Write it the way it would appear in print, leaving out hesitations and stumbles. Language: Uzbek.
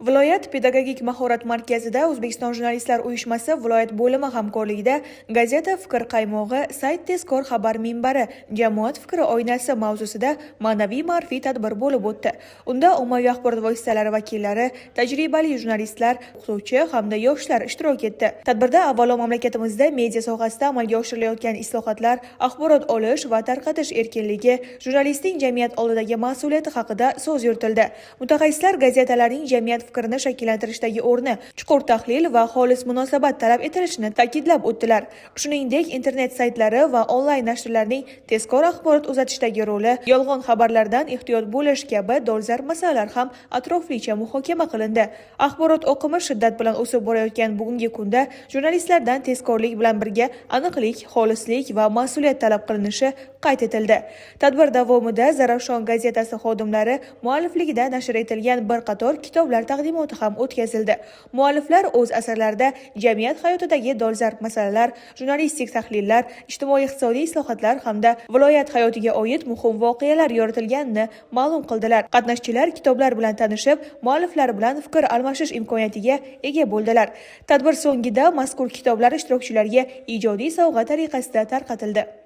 Viloyat pedagogik mahorat markazida O'zbekiston jurnalistlar uyushmasi viloyat bo'limi hamkorligida gazeta Fikr qaymog'i, sayt tezkor xabar minbari, jamoat fikri oynasi mavzusida ma'naviy-ma'rifiy tadbir bo'lib o'tdi. Unda ommaviy axborot vositalari vakillari, tajribali jurnalistlar, o'qituvchi hamda yoshlar ishtirok etdi. Tadbirda avvalo mamlakatimizda media sohasida amalga oshirilayotgan islohotlar, axborot olish va tarqatish erkinligi, jurnalistning jamiyat oldidagi mas'uliyati haqida so'z yuritildi. Mutaxassislar gazetalarning jamiyat fikrini shakllantirishdagi o'rni, chuqur tahlil va xolis munosabat talab etilishini ta'kidlab o'tdilar. Shuningdek, internet saytlari va onlayn nashrlarning tezkor axborot uzatishdagi roli, yolg'on xabarlardan ehtiyot bo'lish kabi dolzarb masalalar ham atroflicha muhokama qilindi. Axborot oqimi shiddat bilan o'sib borayotgan bugungi kunda jurnalistlardan tezkorlik bilan birga aniqlik, xolislik va mas'uliyat talab qilinishi qayd etildi. Tadbir davomida Zarafshon gazetasi xodimlari muallifligida nashr etilgan bir qator kitoblar taqdimoti ham o'tkazildi. Mualliflar o'z asarlarida jamiyat hayotidagi dolzarb masalalar, jurnalistik tahlillar, ijtimoiy-iqtisodiy islohotlar hamda viloyat hayotiga oid muhim voqealar yoritilganini ma'lum qildilar. Qatnashchilar kitoblar bilan tanishib, mualliflar bilan fikr almashish imkoniyatiga ega bo'ldilar. Tadbir so'ngida mazkur kitoblar ishtirokchilarga ijodiy sovg'a tariqasida tarqatildi.